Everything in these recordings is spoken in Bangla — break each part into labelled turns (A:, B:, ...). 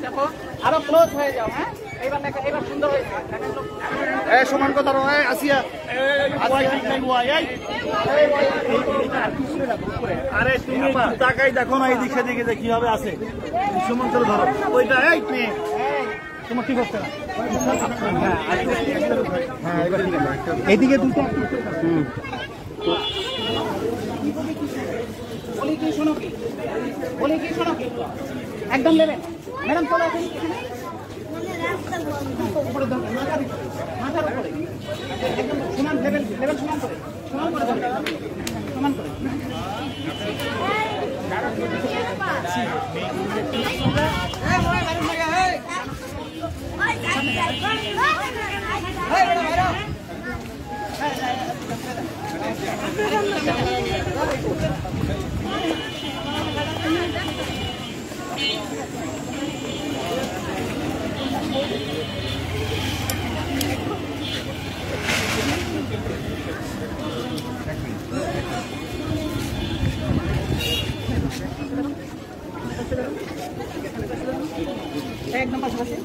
A: দেখো আরো ক্লোজ হয়ে যাও। হ্যাঁ এইবার দেখো, এইবার সুন্দর হয়েছে।
B: সমান কথা রয় আসিয়া আরে তুমি তাকাই দেখো না, এই দিকে দিকে যে কিভাবে আছে সমান করে ধরো ওইটা। এই মেয়ে তোমার কি করতে এইদিকে দুটো
A: বলি কি শোনো কি, বলি কি শোনো কি, একদম নেবেন ম্যাডাম। চলে আসেন উপরে ধরবেন, মাথার উপরে একদম সমান লেভেল, লেভেল সমান করে, সমান করে ধরবেন, সমান করে। একদম পাশাপাশি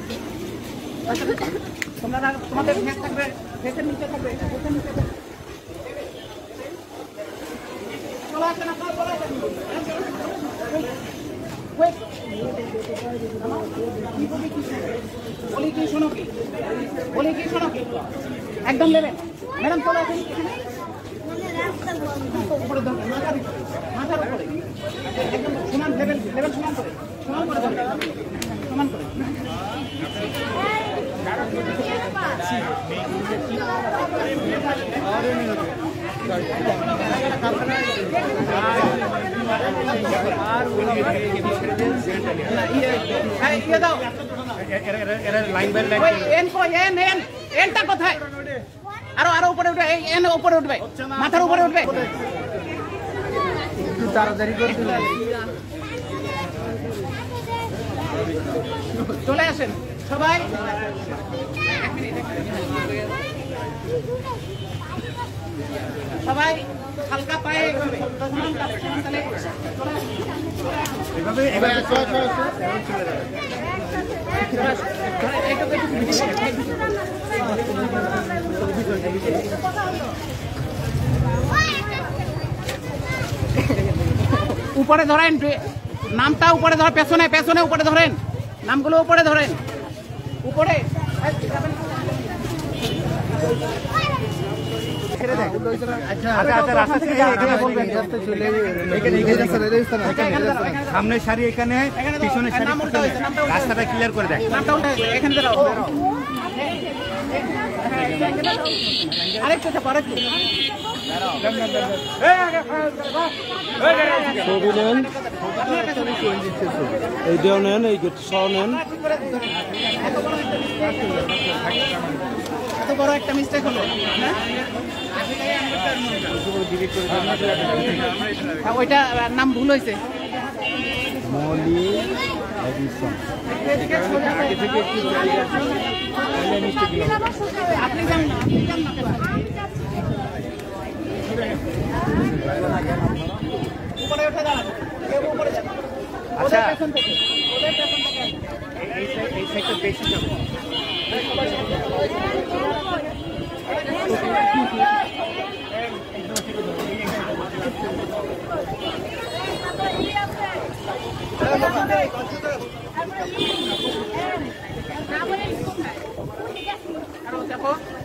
A: তোমরা তোমাদের ফেস থাকবে, ফেসের নিচে থাকবে, ফেসের নিচে থাকবে। চলে আসেন আপনারা, চলে আসেন। বলি কি শোনো কি, বলি কি শোনো কি, একদম নেবেন ম্যাডাম। চলে আসেন উপরে ধরবেন, মাথার উপরে একদম সমান লেভেল, লেভেল সমান করে, সমান করে ধরবেন, সমান করে। এনটা কোথায়? আরো আরো উপরে উঠবে, এন উপরে উঠবে, মাথার উপরে উঠবে।
B: একটু তাড়াতাড়ি করতে
A: চলে আসেন সবাই। সবাই হালকা পায়ে উপরে ধরেন, নামটা উপরে ধরেন, পেছনে পেছনে উপরে ধরেন, নামগুলো উপরে ধরেন, উপরে।
B: সামনের সারি এখানে, পিছনের সারি রাস্তাটা ক্লিয়ার করে দেয়।
A: আরেকটু আরেকটু
C: ছবি নেন, এইটাও নেন, এই সহ নেন।
A: এত বড় একটা মিস্টেক হলো না, ওইটা নাম ভুল হয়েছে। আপনি যান না, আপনি যান না, উপরে উঠে দাঁড়ান, উপরে যান। ওদের পেছন থেকে, ওদের পেছন থেকে এই সাইডটা বেশি যাবো।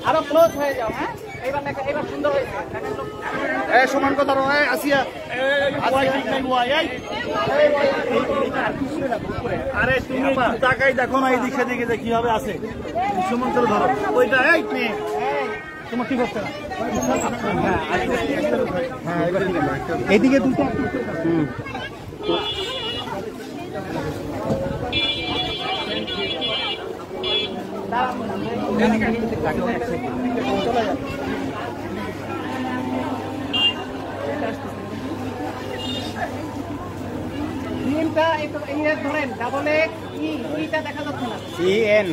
A: আরো ক্লোজ হয়ে যাও। হ্যাঁ এইবার দেখো, এইবার সুন্দর হয়েছে।
B: সমান কথা রয় আসিয়া আরে তুমি তাকাই দেখো না, এই দিকে দিকে যে কিভাবে আছে সমান করে ধরো ওইটা। এই মেয়ে তোমার কি করতে এইদিকে দুটো
A: ধরেন, ডাবল এক্স ইটা দেখা যাচ্ছে না,
B: EN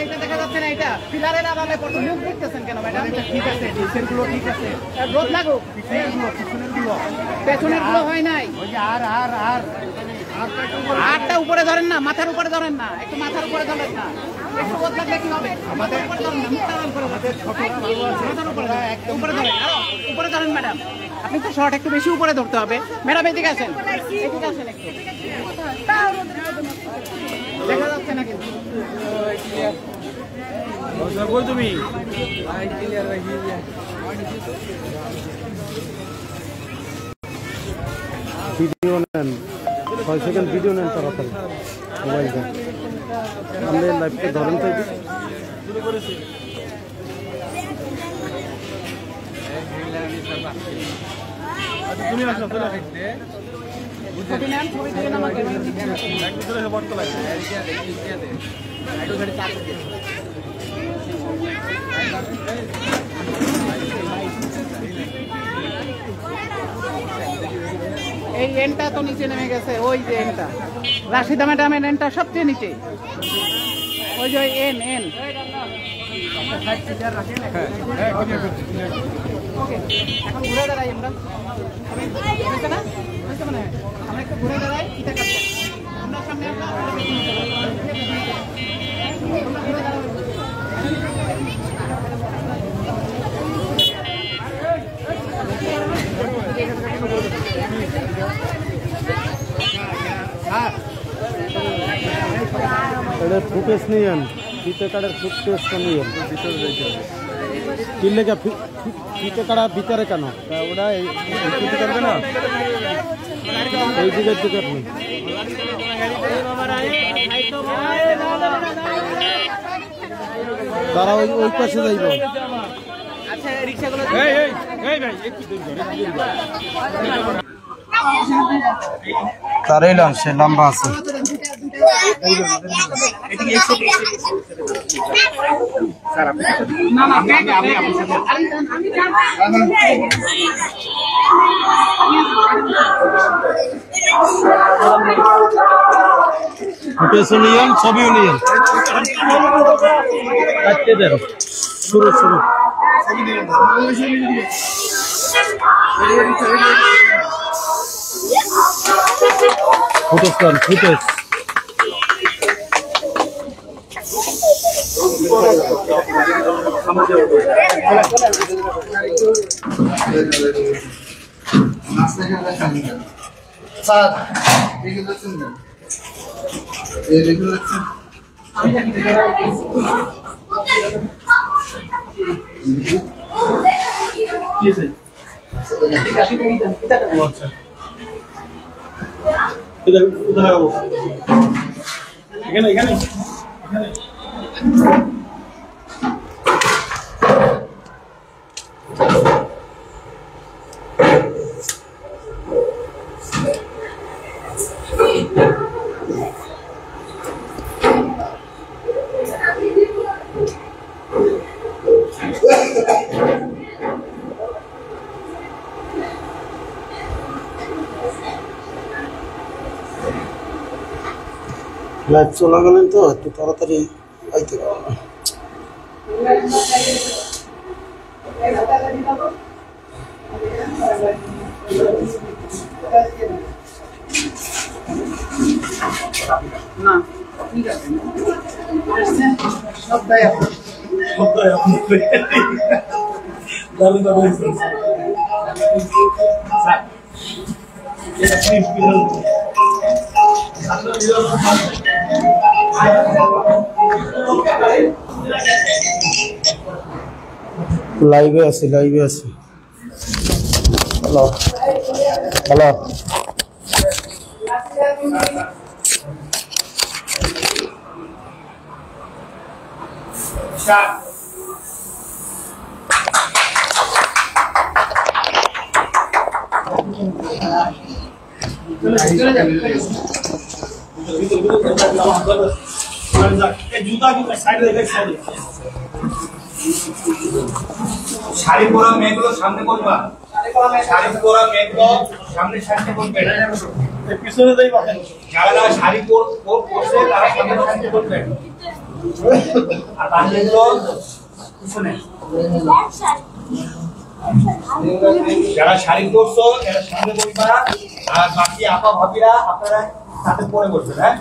A: এটা দেখা যাচ্ছে না। এটা পিলারের আড়ালে পড়ছে, মুখ দেখতেছেন কেন ম্যাডাম?
B: ঠিক আছে, ডিসেন্ট গুলো ঠিক আছে,
A: রোদ লাগুক,
B: পিছনের গুলো
A: পেছনের গুলো হয় নাই।
B: ওই যে আর আর আর
A: হাতটা উপরে ধরেন না, মাথার উপরে ধরেন না, একটু মাথার উপরে ধরেন না, একটু বদলালে কি হবে? মাথার উপরে ধরেন না, মুখটা লাল করে ধরেন। মাথার উপরে ধরেন, একটু উপরে ধরেন, আরো উপরে ধরেন ম্যাডাম। আপনি তো শর্ট একটু বেশি উপরে ধরতে হবে ম্যাডাম। এদিকে আসেন, এদিকে আসেন একটু। দেখা যাচ্ছে না কিন্তু
B: তুমি
C: ভিডিও নেন, 6 সেকেন্ড ভিডিও নেন তাড়াতাড়ি মোবাইলটা। আমাদের লাইভকে ধরেন তো
B: শুরু করেছি। আচ্ছা তুমি আসো, চলে আসো।
A: ছবি নেন, ছবি তুলে আমাকে
B: চলে এসো বটতলায়।
A: এই এনটা তো নিচে নেমে গেছে, ওই যে এনটা রাশিদা ম্যাডামের এনটা সবচেয়ে নিচে, ওই যে এন এন। ওকে, এখন ঘুরে দাঁড়াই আমরা। হয়েছে না? হয়েছে মনে হয়। আমরা একটু ঘুরে দাঁড়াই, কি দেখাচ্ছে? আমরা সামনে আমরা ঘুরে দাঁড়াবো।
C: এটা ফুটেজ নিয়েন, ফিতে কাটার ফুটেজটা নিয়েন। কিনলে ফিতে কাটা ভিতরে কেন? ওরা ফিতে কাটবে না, এই দিকের দিকে আপনি তারা ওই পাশে যাইব।
A: আচ্ছা রিক্সাগুলো
C: তারাই সে লম্বা আছে। ফুটেজও নিয়েন, ছবিও নিয়েন। কাটতে দেন, শুরু শুরু। ফুটেজ করেন, ফুটেজ।
B: এখানে এখানে
C: লাইভ চলাকালীন তো একটু তাড়াতাড়ি আইতে পারবে।
A: না ঠিক আছে, সবটাই আপনার।
B: দারুণ দারুণ
C: লাইভে আছি, লাইভে আছি। হ্যালো হ্যালো,
B: শাড়ি পরা মেয়েগুলো সামনে করবা, শাড়ি পরা মেয়েগুলো সামনে সামনে করবে, পিছনে যাই বসেন। যারা শাড়ি পরছে তারা সামনে সামনে করবে, আর বাকিগুলো পিছনে। যারা শাড়ি পরছো এরা সামনে করবা, আর বাকি আপা ভাবিরা আপনারা সাথে পরে বসবেন। হ্যাঁ,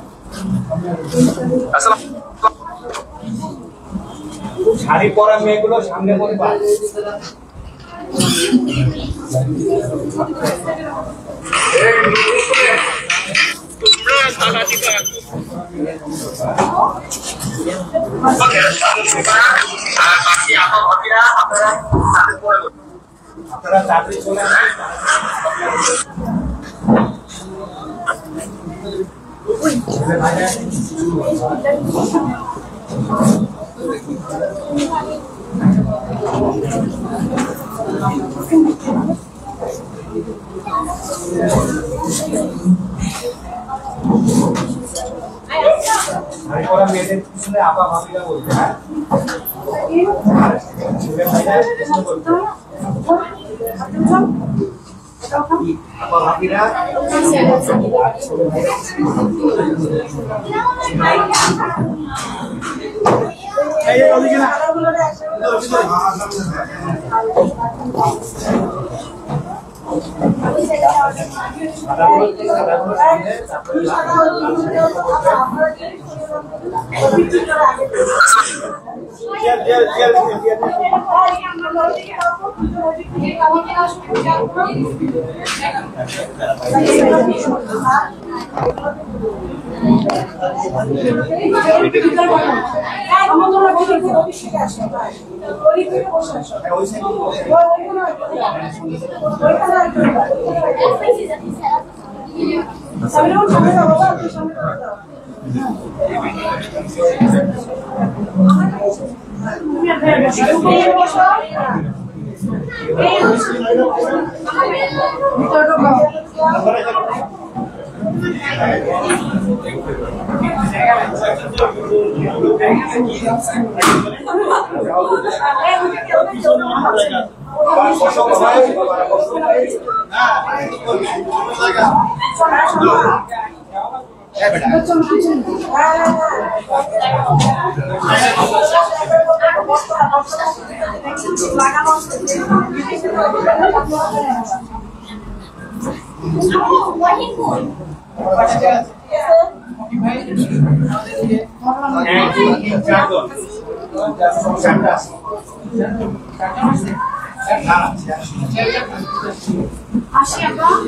B: শাড়ি পরা মেয়েগুলো সামনে বসবা। আপনারা চাকরি চলে আসেন। মেয়েদের পিছনে আপা ভাবিরা বলছে। হ্যাঁ, আপা ভাবিরা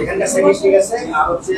B: এখানকার সেমিস ঠিক আছে। আর হচ্ছে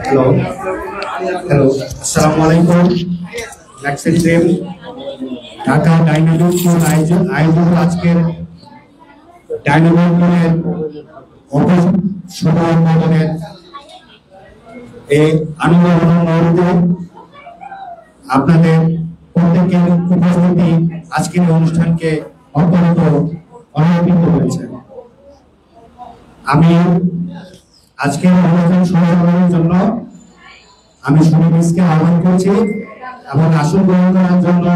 D: हेलो अस्सलाम वालेकुम। Vaccine team Dhaka dynamic team আয়োজিত আজকের ডাইনামিক টিমের অফিস সভাপতির এই আনন্দ মুহূর্তে আপনাদের প্রত্যেকের উপস্থিতি আজকের অনুষ্ঠানকে অত্যন্ত অনবদ্য করেছে। আমি আজকের অনুষ্ঠান সঞ্চালনের জন্য আমি সুমিতকে আহ্বান করছি এবং আসন গ্রহণ করার জন্য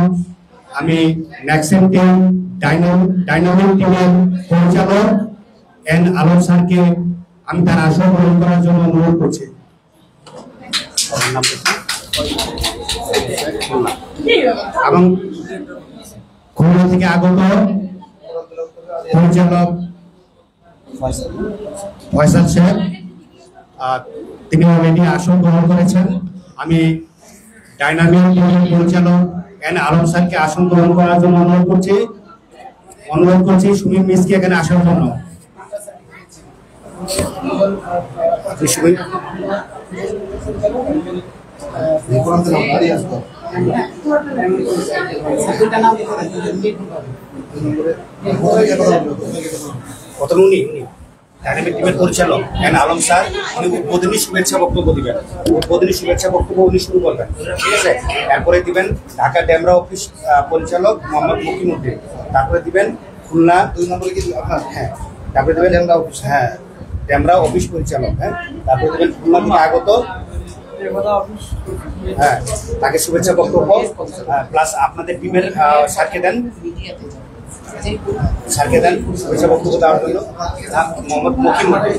D: আমি ম্যাক্সিম টিম ডাইনামিক টিমের পরিচালক এন আলম স্যারকে আমি তার আসন গ্রহণ করার জন্য অনুরোধ করছি। এবং খুলনা থেকে আগত পরিচালক ফয়সাল সাহেব তিনি অলরেডি আসন গ্রহণ করেছেন। আমি ডাইনামিক টিমের পরিচালক এন আলম স্যারকে আসন গ্রহণ করার জন্য অনুরোধ করছি অনুরোধ করছি সুমিম মিসকে এখানে আসার জন্য। কত উনি ডাইনামিক টিমের পরিচালক এন আলম স্যার, উনি উদ্বোধনী শুভেচ্ছা বক্তব্য দিবেন। উদ্বোধনী শুভেচ্ছা বক্তব্য উনি শুরু করবেন, ঠিক আছে। তারপরে দিবেন ঢাকা ডেমরা অফিস পরিচালক মোহাম্মদ মকিমউদ্দিন। তারপরে দিবেন খুলনা 2 নম্বরে কি আপনার, হ্যাঁ। তারপরে দিবেন ডেমরা অফিস, হ্যাঁ, ডেমরা অফিস পরিচালক, হ্যাঁ। তারপরে দিবেন খুলনা থেকে আগত, হ্যাঁ, তাকে শুভেচ্ছা বক্তব্য প্লাস আপনাদের টিমের স্যারকে দেন শুভেচ্ছা বক্তব্য দেওয়ার জন্য মোহাম্মদ মকিমউদ্দিন।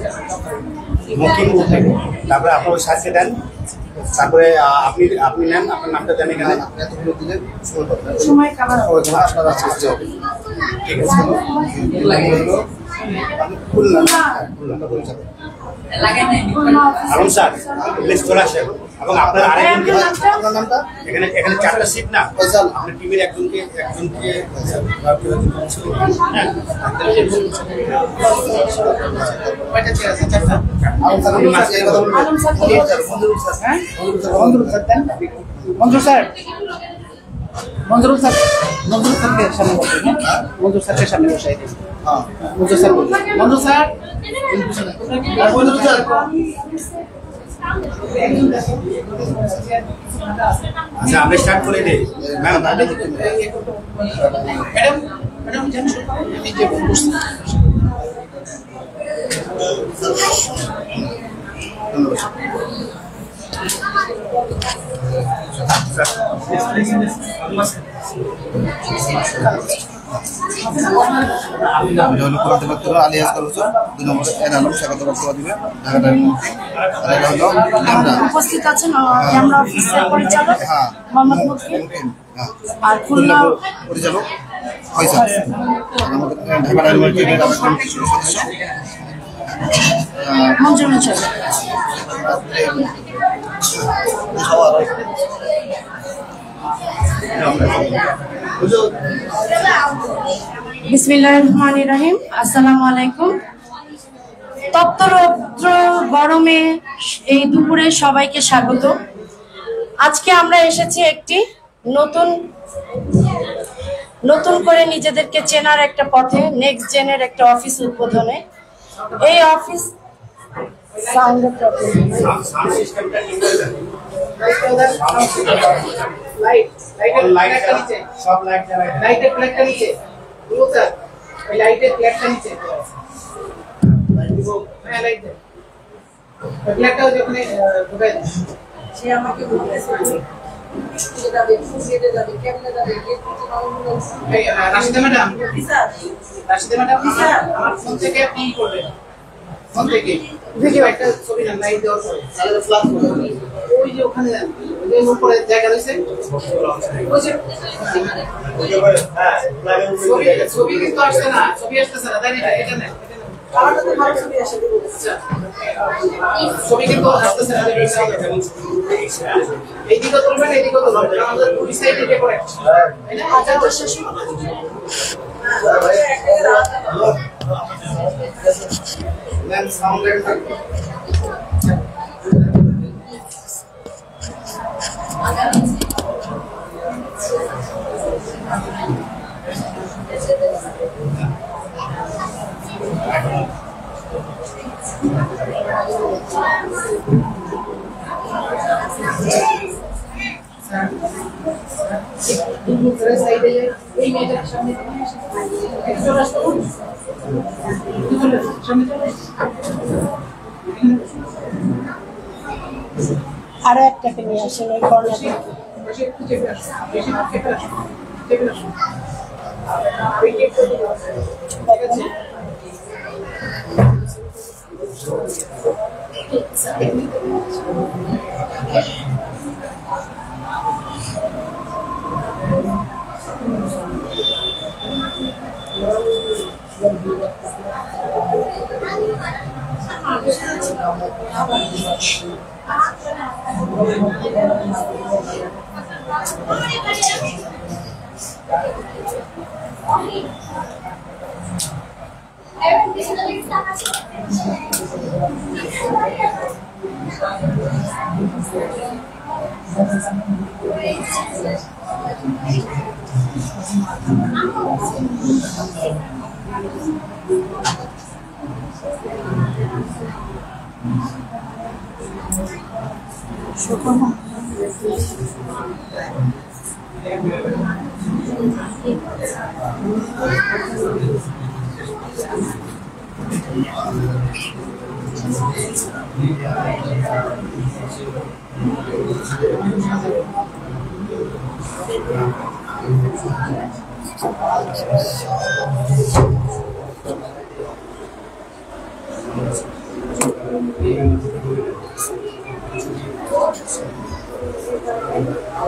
D: তারপরে আপনার ওই স্যারকে দেন, তারপরে আপনি নেন, আপনার নামটা দেন এখানে, ঠিক আছে। আলম স্যার প্লিজ চলে আসেন। এবং আপনার আরেকজনকে, এখানে 4টা সিট না, আপনার টিমের একজনকে
A: মঞ্জুরুল স্যারকে সামনে বসাই, মঞ্জুর স্যারকে সামনে বসাই দিন। মঞ্জুর স্যার, মঞ্জুর স্যার,
D: আচ্ছা আমরা স্টার্ট করে দিই। ম্যাম
E: উপস্থিত আছেন ডেমরা অফিসের পরিচালক মোহাম্মদ মকিম আর খুলনা
F: পরিচালক ফয়সাল, ঢাকা ডায়মন্ড টিমের সদস্য
E: মঞ্জুর মুন্সি। বিসমিল্লাহির রহমানির রহিম। আসসালামু আলাইকুম। তপ্ত রৌদ্র গরমে এই দুপুরে সবাইকে স্বাগত। আজকে আমরা এসেছি একটি নতুন করে নিজেদেরকে চেনার একটা পথে, নেক্সট জেনের একটা অফিস উদ্বোধনে। এই অফিস সাউন্ডের প্রবলেম,
D: সব লাইট জ্বালায়,
A: লাইটের প্লেটটা নিচে, স্যার ওই লাইটের প্লেটটা নিচে, হ্যাঁ লাইট দেন, ওই প্লেটটাও যখন ঢুকাই দেন।
E: সে আমাকে বলতেছে
A: রাশিদা ম্যাডাম, আমার ফোন থেকে ফোন করবেন, ফোন থেকে ভিডিও একটা ছবি নেন, লাইট দেওয়ার পরে তাহলে ফ্ল্যাশ করবেন। ওই যে ওখানে ওই যে উপরে জায়গা রয়েছে, ওই যে ছবি কিন্তু আসছে না, ছবি আসতেছে না, তাই না? এটা নেন,
E: আমার তো ভালো ছবি আসে।
A: ছবি কিন্তু আসতেছে না, এইদিকে তুলবেন, এইদিকে তুলবেন, আমাদের দুই সাইডে ডেকোরেট, তাই না?
E: আচ্ছা তো শেষ
D: ম্যাম সাউন্ড রেকর্ড
A: সাইডে এই মেয়েটার সামনে একটু রাস্তা সামনে চলে
E: আরো একটাকে নিয়ে আসেন ওই কর্নারে।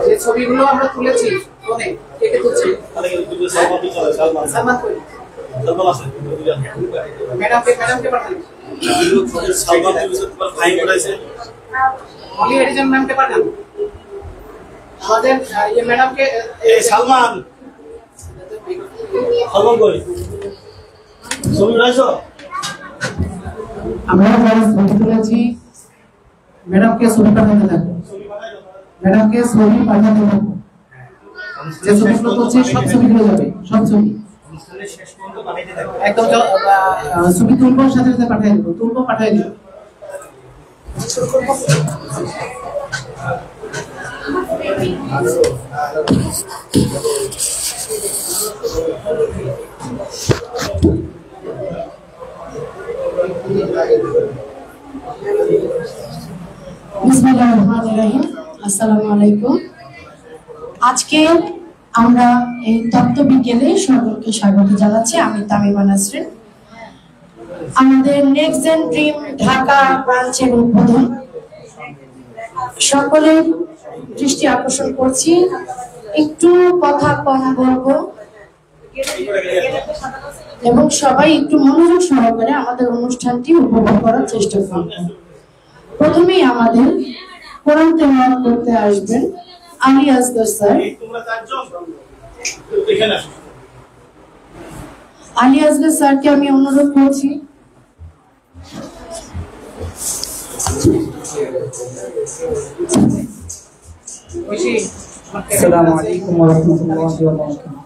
A: যে ছবিগুলো আমরা তুলেছি ফোনে কে কে তুলছে? সালমান কই? ম্যাডামকে পাঠান। অলি এডিজন ম্যামকে পাঠান। আমাদের এই ম্যাডামকে
B: সালমান কই? ছবি উঠাইছো?
A: আমরা যারা ছবি তুলেছি ম্যাডামকে ছবি পাঠাতে থাকবো। ম্যাডামকে ছবি পাঠাতে থাকবো। যে ছবিগুলো তুলছি সব ছবিগুলো যাবে, সব ছবি একদম ছবি তুলবো, সাথে সাথে পাঠিয়ে দেবো, তুলবো পাঠিয়ে দেবো।
E: বিসমিল্লাহির রহমানির রহিম। আসসালামু আলাইকুম। আজকে আমরা এই তত্ত্ব বিকেলে সকলকে স্বাগত জানাচ্ছি। আমি তামিমা নাসরিন। আমাদের নেক্সট জেন ড্রিম ঢাকা ব্রাঞ্চের উদ্বোধন সকলের দৃষ্টি আকর্ষণ করছি। একটু কথা কম বলবো এবং সবাই একটু মনোযোগ সহকারে আমাদের অনুষ্ঠানটি উপভোগ করার চেষ্টা করব। প্রথমেই আমাদের কোরআন তেলাওয়াত করতে আসবেন আলী আসগর স্যার। আলী আসগর স্যারকে আমি অনুরোধ করছি।
A: আসসালামু আলাইকুম ওয়া রাহমাতুল্লাহি ওয়া বারাকাতুহু।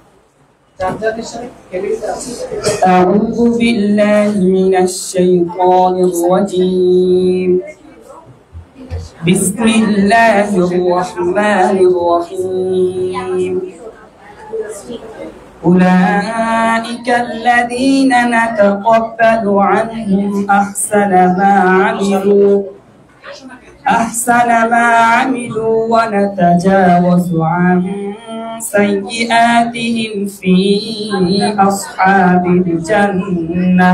G: أعوذ بالله من الشيطان الرجيم. بسم الله الرحمن الرحيم. أولئك الذين نتقبل عنهم أحسن ما عملوا ونتجاوز عن سيئاتهم في أصحاب الجنة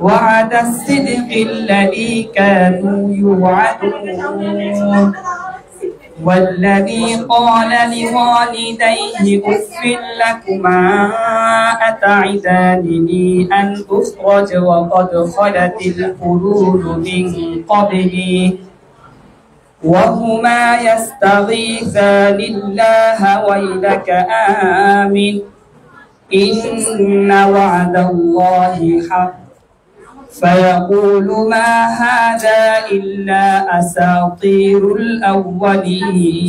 G: وعد الصدق الذي كانوا يوعدون والذي قال لوالديه أف لكما أتعدانني أن أخرج وقد خلت القرون من قبلي وهما يستغيثان الله ويلك آمن إن وعد الله حق فيقول ما هذا إلا أساطير الأولين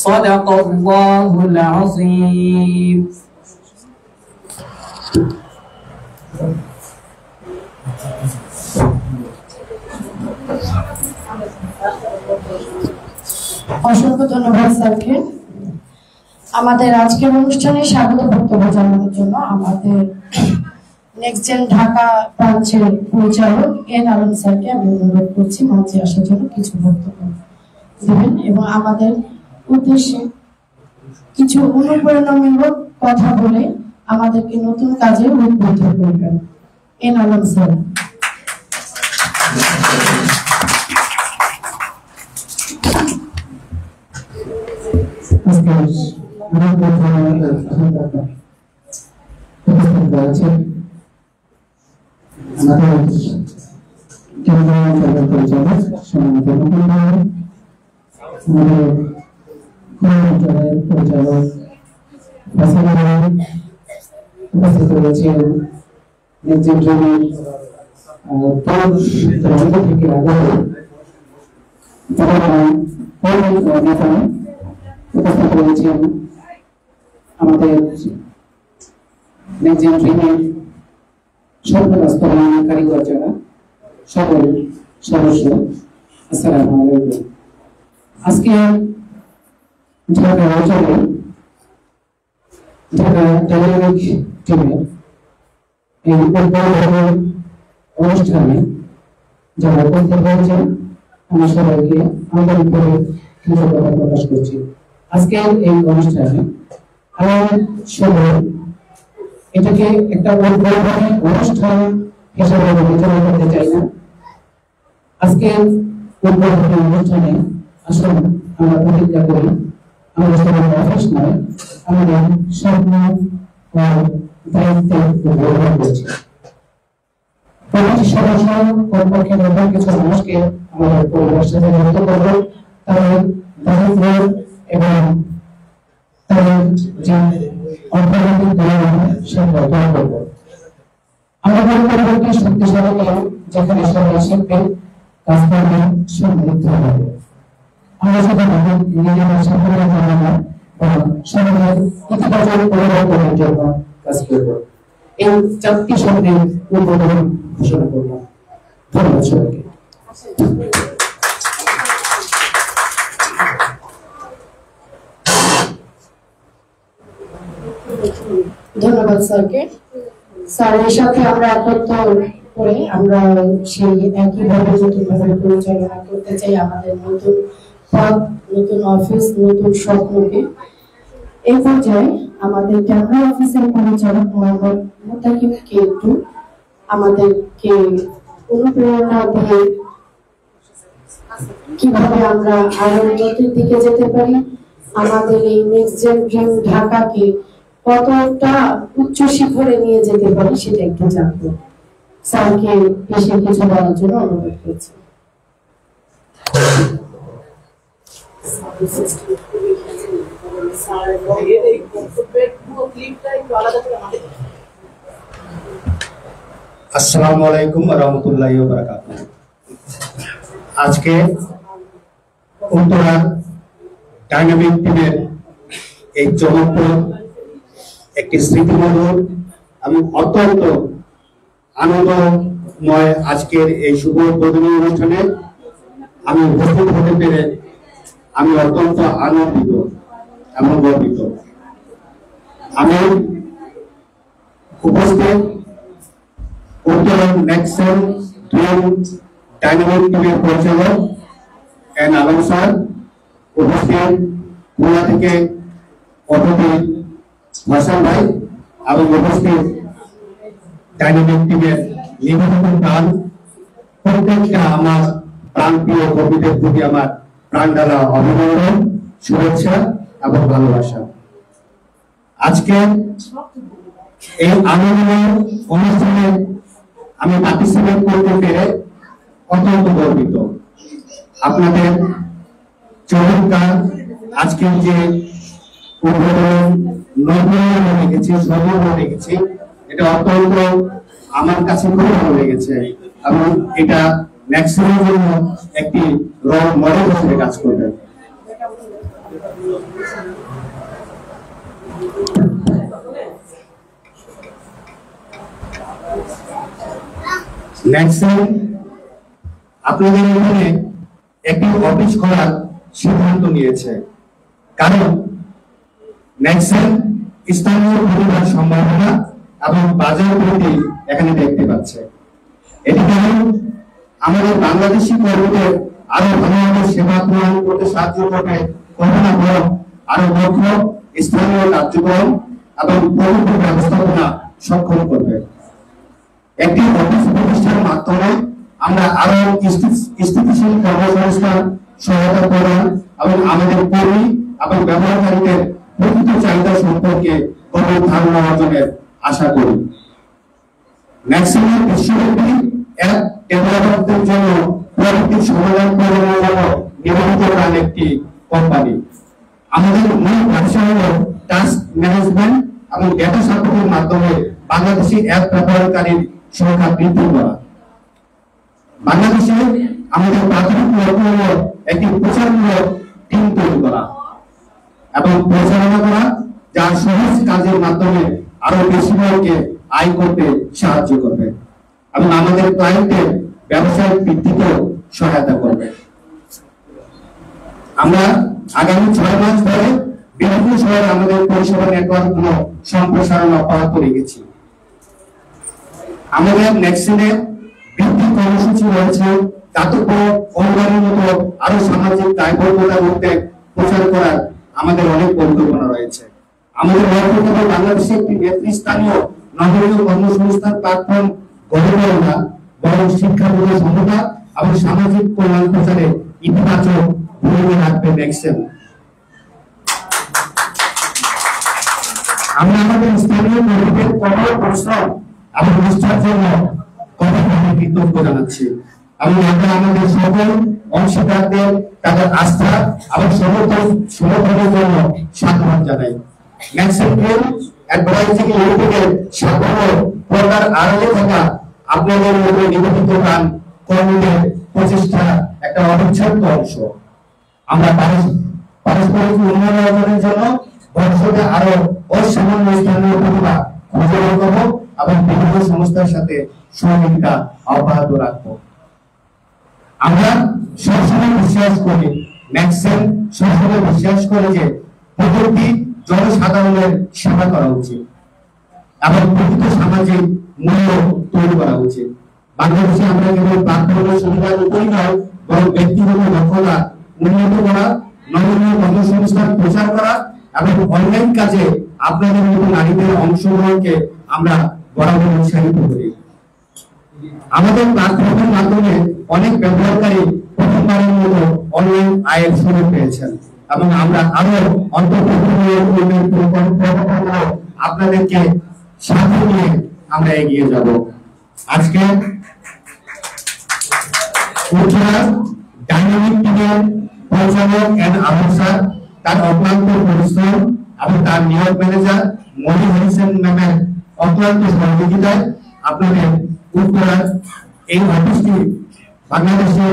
G: صدق الله العظيم.
E: অসংখ্য ধন্যবাদ স্যারকে আমাদের আজকের অনুষ্ঠানে স্বাগত বক্তব্য জানানোর জন্য। আমাদের নেক্সট জেন ঢাকা ব্রাঞ্চের পরিচালক এন আলম স্যারকে আমি অনুরোধ করছি মঞ্চে আসার জন্য কিছু বক্তব্য দেবেন এবং আমাদের উদ্দেশ্যে কিছু অনুপ্রেরণামূলক কথা বলে আমাদেরকে নতুন কাজে উদ্বুদ্ধ করবেন। N Alam sir.
G: উপস্থিত রয়েছেন নেক্সট জেনারেশন থেকে আগত উপস্থিত রয়েছেন আমাদের নেক্সট জেনারেশনের স্বপ্ন বাস্তবায়ন কারিগর যারা সকল সদস্য, আসসালামু আলাইকুম। আজকে ঢাকা অঞ্চলে ঢাকা ডাইনামিক টিমের এই উদ্বোধনী অনুষ্ঠানে যারা উপস্থিত হয়েছেন আমি সবাইকে আন্তরিকভাবে কৃতজ্ঞতা প্রকাশ করছি। আজকের এই অনুষ্ঠানে আমি শুধু এটাকে একটা উদ্বোধনী অনুষ্ঠান হিসেবে বিবেচনা করতে চাই না। আজকের উদ্বোধনী অনুষ্ঠানে আসুন আমরা প্রতিজ্ঞা করি আমরা সবাই অফিস নয়, আমাদের স্বপ্ন ও দায়িত্বের গ্রহণ করছি। প্রতিটি সদস্য কমপক্ষে 90 কিছু মানুষকে আমাদের পরিবারের সাথে যুক্ত করব, তাদের দারিদ্র এবং তাদের যে অর্থনৈতিক দুর্বলতা সেগুলো দূর করব। আমরা পরিবারকে শক্তিশালী করব, যেখানে সবাই শিখবে, কাজ করবে, সমৃদ্ধ হবে। আমরা শুধু নিজেদের সাফল্যের জন্য নয়, বরং সমাজের ইতিবাচক পরিবর্তনের জন্য কাজ করব। এই 4টি শব্দের উদ্বোধন ঘোষণা করলাম। ধন্যবাদ সবাইকে।
E: ধন্যবাদ স্যারকে। স্যারের সাথে আমরা একত্র করে আমরা সেই একইভাবে নতুনভাবে পরিচালনা করতে চাই আমাদের নতুন পদ, নতুন অফিস, নতুন স্বপ্নকে। এই পর্যায়ে আমাদের ক্যামেরা অফিসের পরিচালক মোহাম্মদ মুতাকিমকে একটু আমাদেরকে অনুপ্রেরণা দিয়ে কিভাবে আমরা আরো উন্নতির দিকে যেতে পারি, আমাদের এই নেক্সট জেন ড্রিম ঢাকাকে কতটা উচ্চ শিখরে নিয়ে যেতে পারি সেটা একটু জানবো। স্যারকে বেশি কিছু বলার জন্য অনুরোধ করছি।
D: আসসালামু আলাইকুম ওয়া রাহমাতুল্লাহি ওয়া বারাকাতুহু। আজকে উত্তরা ডাইনামিক টিমের এই চমকপ্রদ একটি স্মৃতিমধুর এবং অত্যন্ত আনন্দময় আজকের এই শুভ উদ্বোধনী অনুষ্ঠানে আমি উপস্থিত হতে পেরে আমি অত্যন্ত আনন্দিত এবং গর্বিত। আমি উপস্থিত উত্তরা নেক্সন ড্রিম ডাইনামিক টিমের পরিচালক এন আলম স্যার, উপস্থিত খুলনা থেকে অতিথি হাসান ভাই এবং উপস্থিত ডাইনামিক টিমের নিবেদিত প্রাণ, প্রত্যেকটা আমার প্রাণপ্রিয় কর্মীদের প্রতি আমার প্রাণ ঢালা অভিনন্দন, শুভেচ্ছা এবং ভালোবাসা। আজকে এই আনন্দময় অনুষ্ঠানে আমি পার্টিসিপেট করতে পেরে অত্যন্ত গর্বিত। আপনাদের চমৎকার আজকের যে উদ্বোধন নবীন রেখেছি, সর্বর্ণ রেখেছি, এটা অত্যন্ত আমার কাছে খুব ভালো লেগেছে এবং এটা ম্যাক্সিমাম জন্য একটি রোল মডেল হিসেবে কাজ করবে। ন্যাক্সন আপনাদের এখানে একটি অফিস করার সিদ্ধান্ত নিয়েছে, কারণ ন্যাক্সন স্থানীয় পরিবার সম্ভাবনা এবং বাজার প্রতি এখানে দেখতে পাচ্ছে। এটি কারণ আমাদের বাংলাদেশি কর্মীদের আরো ভালোভাবে সেবা প্রদান করতে সাহায্য করবে, কখনো বরং আরো দক্ষ স্থানীয় কার্যক্রম এবং প্রকল্প ব্যবস্থাপনা সক্ষম করবে। একটি অফিস প্রতিষ্ঠানের মাধ্যমে আমরা আরো স্থিতিশীল কর্মসংস্থান সহায়তা প্রদান এবং আমাদের কর্মী এবং ব্যবহারকারীদের প্রকৃত চাহিদা সম্পর্কে গভীর ধারণা অর্জনের আশা করি। ম্যাক্সিমাম বিশ্বব্যাপী অ্যাপ ডেভেলপারদের জন্য প্রযুক্তির সমাধান প্রদানের জন্য নিবন্ধিত একটি কোম্পানি। আমাদের মূল ভাষা হল টাস্ক ম্যানেজমেন্ট এবং ডেটা সাপোর্টের মাধ্যমে বাংলাদেশি অ্যাপ ব্যবহারকারীর সংখ্যা বৃদ্ধি করা। বাংলাদেশে আমাদের প্রাথমিক লক্ষ্য হল একটি প্রচারমূলক টিম তৈরি করা এবং পরিচালনা করা, যার সহজ কাজের মাধ্যমে আরো বেশি লোককে আয় করতে সাহায্য করবে এবং আমাদের ক্লায়েন্টের ব্যবসায়িক বৃদ্ধিতেও সহায়তা করবে। আমরা আগামী 6 মাস ধরে বিভিন্ন শহরে আমাদের পরিষেবা নেটওয়ার্কগুলো সম্প্রসারণ অব্যাহত রেখেছি। আমাদের নেক্সনে বৃদ্ধি কর্মসূচি রয়েছে, দাতব্য অনুদানের মতো আরো সামাজিক দায়বদ্ধতার উদ্যোগ প্রচার করার আমাদের অনেক পরিকল্পনা রয়েছে। আমাদের লক্ষ্য কেবল বাংলাদেশে একটি নেতৃস্থানীয় নগরীয় কর্মসংস্থান প্ল্যাটফর্ম গড়ে তোলা না, বরং শিক্ষাগত সমতা এবং সামাজিক কল্যাণ প্রচারে ইতিবাচক ভূমিকা রাখবে নেক্সন। আমরা আমাদের স্থানীয় কর্মীদের কঠোর পরিশ্রম এবং নিষ্ঠার জন্য কৃতজ্ঞ জানাচ্ছি এবং আমরা আমাদের সকল অংশীদারদের তাদের আস্থা এবং সমর্থনের জন্য সাধুবাদ জানাই। নেক্সন টিম অ্যাডভাইজিং লিমিটেডের সাফল্য পর্দার আড়ালে থাকা আপনাদের মতো নিবেদিত প্রাণ কর্মীদের প্রচেষ্টা একটা অবিচ্ছেদ্য অংশ। আমরা পারস্পরিক উন্নয়ন অর্জনের জন্য ভবিষ্যতে আরো অসামান্য স্থানীয় প্রতিভা খুঁজে বের করব এবং বিভিন্ন সংস্থার সাথে সহযোগিতা অব্যাহত রাখবো। আমরা সবসময় বিশ্বাস করি, ম্যাক্সেন সবসময় বিশ্বাস করে যে প্রযুক্তি জনসাধারণের সেবা করা উচিত এবং প্রকৃত সামাজিক মূল্য তৈরি করা উচিত। বাংলাদেশে আমরা কেবল প্ল্যাটফর্মের সুবিধার উপরই নয়, বরং ব্যক্তিগত দক্ষতা উন্নত করা, নমনীয় কর্মসংস্থান প্রচার করা এবং অনলাইন কাজে আপনাদের মতো নারীদের অংশগ্রহণকে আমরা বরাবর উৎসাহিত করি। আমাদের প্ল্যাটফর্মের মাধ্যমে অনেক ব্যবহারকারী প্রথমবারের মতো অনলাইন আয়ের সুযোগ পেয়েছেন এবং আমরা আরো আপনাদেরকে সাথে নিয়ে আমরা এগিয়ে যাব। আজকে ডাইনামিক টিমের পরিচালক এন্ড আহসান তার অক্লান্ত পরিশ্রম এবং তার নিয়োগ ম্যানেজার মনি হরিসেন ম্যামের অক্লান্ত সহযোগিতায় আপনাদের উত্তরার এই অফিসটি বাংলাদেশে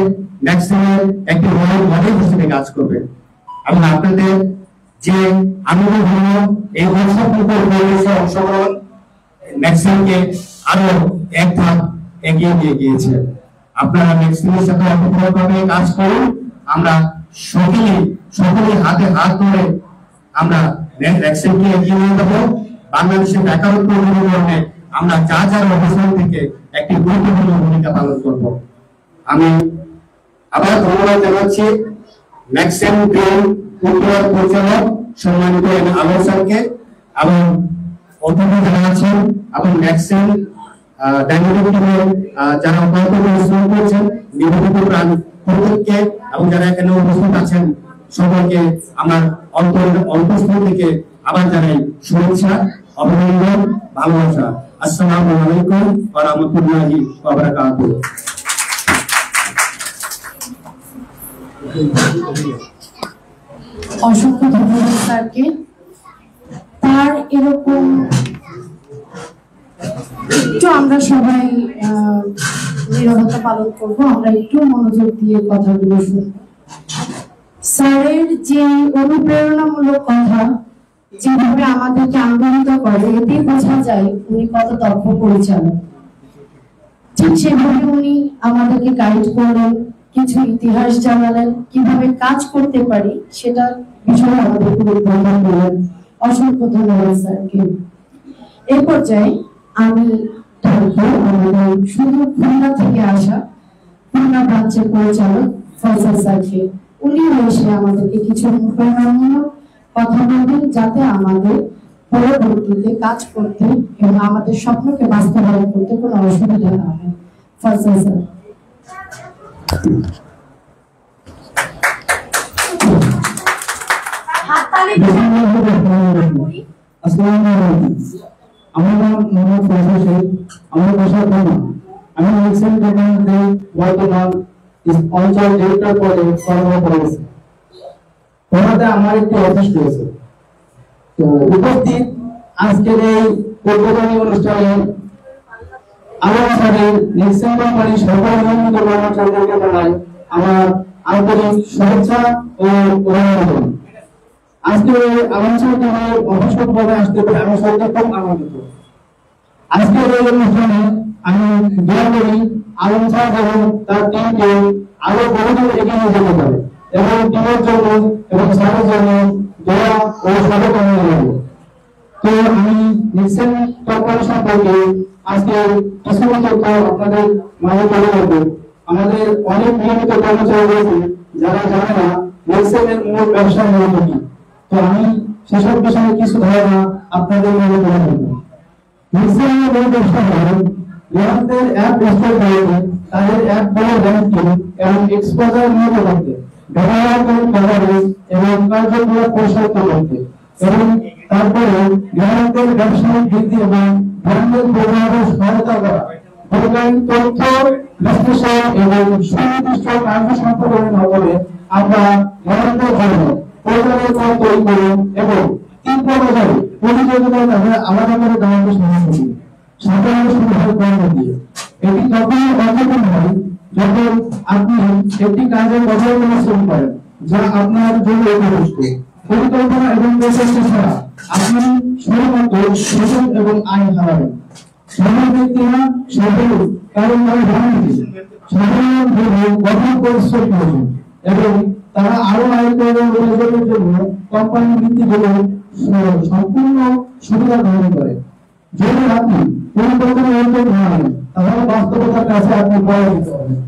D: ম্যাক্সিমের একটি রোল মডেল হিসেবে কাজ করবে এবং আপনাদের যে আনন্দ হলো এই অংশগ্রহণ অংশগ্রহণ ম্যাক্সিমকে আরো এক ধাপ এগিয়ে নিয়ে গিয়েছে। আপনারা ম্যাক্সিমের সাথে অপরভাবে কাজ করুন। আমরা সকলে হাতে হাত ধরে আমরা ম্যাক্সিমকে এগিয়ে নিয়ে যাবো। বাংলাদেশের বেকারত্ব নির্মূলনে আমরা যার অবস্থান থেকে একটি গুরুত্বপূর্ণ ভূমিকা পালন করব। আমি আবার ধন্যবাদ জানাচ্ছি ম্যাক্সিম গ্রিন উত্তর পরিচালক সম্মানিত আলোক স্যারকে এবং অতিথি যারা আছেন এবং ম্যাক্সিম ডাইনামিক টিমের যারা অব্যাহত পরিশ্রম করছেন নিবেদিত প্রাণ প্রত্যেককে এবং যারা এখানে উপস্থিত আছেন সকলকে আমার অন্তঃস্থল থেকে আবার জানাই শুভেচ্ছা, অভিনন্দন, ভালোবাসা। আসসালামু আলাইকুম ওয়া রাহমাতুল্লাহি ওয়া বারাকাতুহু।
E: অসংখ্য ধন্যবাদ স্যারকে। তার এরকম একটু আমরা সবাই নীরবতা পালন করব, আমরা একটু মনোযোগ দিয়ে কথাগুলো শুনব। স্যারের যে অনুপ্রেরণামূলক কথা যেভাবে আমাদেরকে আন্দোলিত করে, এতেই বোঝা যায় উনি কত দক্ষ পরিচালক। ঠিক সেভাবে উনি আমাদেরকে গাইড করলেন, কিছু ইতিহাস জানালেন, কিভাবে কাজ করতে পারি সেটা বিষয়ে আমাদেরকে উদ্বোধন করলেন। অসংখ্য ধন্যবাদ স্যারকে। এই পর্যায়ে আমি আমাদের শুধু খুলনা থেকে আসা খুলনা ব্রাঞ্চের পরিচালক ফয়সাল স্যারকে, উনি এসে আমাদেরকে কিছু অনুপ্রেরণামূলক কথা বলবেন, যাতে আমাদের পরবর্তীতে কাজ করতে এবং আমাদের স্বপ্নকে বাস্তবায়ন করতে কোনো অসুবিধা না হয়। ফয়সাল স্যার।
G: আমার নাম মোহাম্মদ ফয়সাল শেখ, আমার বাসা খুলনা। আমি ম্যাক্সিম ডেভেলপমেন্টে বর্তমান অঞ্চল ডিরেক্টর পদে কর্মরত রয়েছি। খুলনাতে আমার একটি অফিস রয়েছে। তো উপস্থিত আজকের এই উদ্বোধনী অনুষ্ঠানে আমাদের নেক্সন কোম্পানি সরকারি নিয়মিত কর্মচারীদেরকে জানাই আমার আন্তরিক শুভেচ্ছা ও অভিনন্দন। আজকে আমাদের টিমের অভিষেকভাবে আসতে পেরে আমি সত্যি খুব আনন্দিত। আজকের এই অনুষ্ঠানে আমি দোয়া করি আলম সাহেব এবং তার টিমকে আরো বহুদূর এগিয়ে নিয়ে যেতে পারে এবং টিমের জন্য এবং স্যারের জন্য দোয়া ও শুভকামনা জানাবো। তো আমি নেক্সন কোম্পানি সম্পর্কে আজকে কিছু তথ্য আপনাদের মাঝে তুলে ধরবো। আমাদের অনেক নিয়মিত কর্মচারী রয়েছে যারা জানে না নেক্সনের মূল ব্যবসা মূলত কি। তো আমি সেসব বিষয়ে কিছু ধারণা আপনাদের মাঝে তুলে ধরবো। নেক্সনের মূল ব্যবসা হল গ্রাহকদের অ্যাপ ইনস্টল করে তাদের অ্যাপ বলে ব্যাংকিং এবং এক্সপোজার নিয়মিত করতে, ব্যবহারকারী কভারেজ এবং কার্যকলাপ পরিচালিত করতে এবং তারপরে গ্রাহকদের ব্যবসায়িক বৃদ্ধি এবং ব্র্যান্ডের প্রভাবে সহায়তা করা, বৈজ্ঞানিক তথ্য বিশ্লেষণ এবং সুনির্দিষ্ট কার্য সম্পাদনের মাধ্যমে আমরা গ্রাহকদের জন্য প্রচারের পথ তৈরি করি এবং তীব্র বাজারে প্রতিযোগিতার কারণে আলাদা করে গ্রাহকদের সাহায্য করি সাধারণ সুবিধার কর্ম দিয়ে। এটি তখনই অর্জন হয় যখন আপনি একটি কাজের বদল পরিশ্রম করেন যা আপনার জন্য উপযুক্ত। পরিকল্পনা এবং প্রচেষ্টা ছাড়া আপনি শুধুমাত্র সুযোগ এবং আয় হারাবেন। সাধারণ ব্যক্তিরা সাধারণ কারণ তারা জানেন সাধারণ কঠোর পরিশ্রম করবেন এবং তারা আরো আয় করার জন্য কোম্পানি নীতিগুলো সম্পূর্ণ সুবিধা গ্রহণ করে। যদি আপনি পরিকল্পনা অর্জন না হয় তাহলে বাস্তবতার কাছে আপনি পরাজিত হবেন।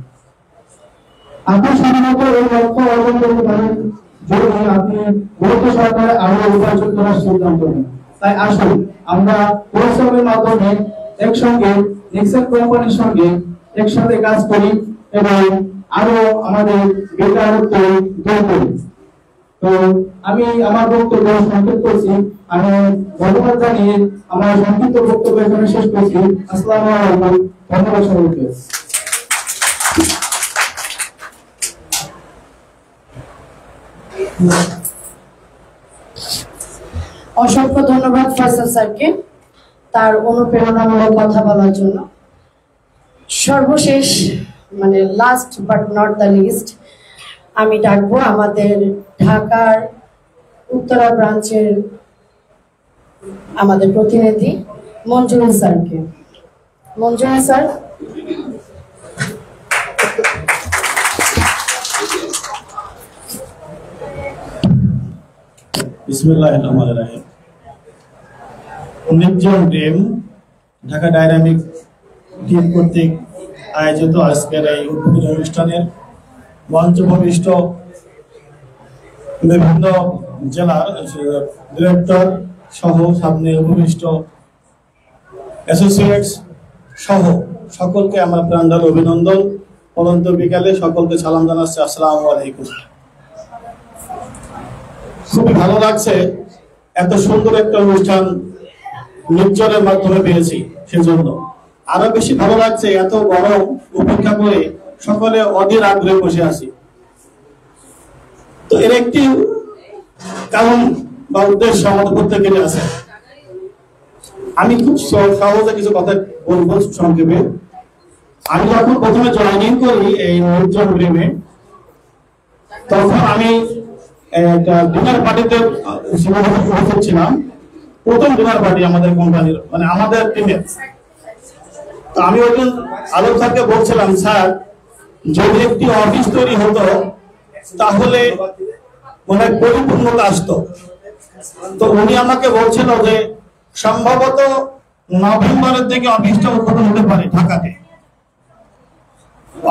G: আপনি শুধুমাত্র এই লক্ষ্য অর্জন করতে পারেন যদি আপনি গুরুত্ব সহকারে আরো উপার্জন করার সিদ্ধান্ত নেন। তাই আসুন আমরা পরিশ্রমের মাধ্যমে একসঙ্গে নেক্সন কোম্পানির সঙ্গে একসাথে কাজ করি এবং আরো আমাদের বেকারত্ব দূর করি। তো আমি আমার বক্তব্য সংক্ষেপ করছি। আমি ধন্যবাদ জানিয়ে আমার সংক্ষিপ্ত বক্তব্য এখানে শেষ করছি। আসসালামু আলাইকুম। ধন্যবাদ সবাইকে।
E: অসংখ্য ধন্যবাদ ফয়সাল স্যারকে তার অনুপ্রেরণামূলক কথা বলার জন্য। সর্বশেষ মানে last but not the least আমি ডাকবো আমাদের ঢাকার উত্তরা ব্রাঞ্চের আমাদের প্রতিনিধি মঞ্জুরুল স্যারকে। মঞ্জুরুল স্যার।
H: বিসমিল্লাহির রহমানির রহিম। নির্জন টিম ঢাকা ডাইনামিক টিম কর্তৃক আয়োজিত আজকের এই উদ্বোধনী অনুষ্ঠানের মঞ্চভূমিষ্ঠ বিভিন্ন জেলার ডিরেক্টর সহ সামনে উপবিষ্ট অ্যাসোসিয়েটস সহ সকলকে আমার প্রাণঢাল অভিনন্দন। পরন্ত বিকালে সকলকে সালাম জানাচ্ছি, আসসালামু আলাইকুম। খুবই ভালো লাগছে, এত সুন্দর একটা অনুষ্ঠান নির্জনের মাধ্যমে পেয়েছি, সেজন্য আরো বেশি ভালো লাগছে। এত গরম উপেক্ষা করে সকলে অধীর আগ্রহে বসে আছি। তো এর একটি কারণ বা উদ্দেশ্য আমাদের প্রত্যেকেরই আছে। আমি খুব সহজে কিছু কথা বলবো সংক্ষেপে। আমি যখন প্রথমে জয়েনিং করি এই নির্জন প্রেমে, তখন আমি একটা ডিনার পার্টিতে উপস্থিত ছিলাম। প্রথম ডিনার পার্টি আমাদের কোম্পানির, মানে আমাদের টিমের। তো আমি ওইদিন আলম স্যারকে বলছিলাম, স্যার যদি একটি অফিস তৈরি হতো তাহলে মনে পরিপূর্ণতা আসতো। তো উনি আমাকে বলছিল যে সম্ভবত নভেম্বরের দিকে অফিসটা উদ্বোধন হতে পারে ঢাকাতে।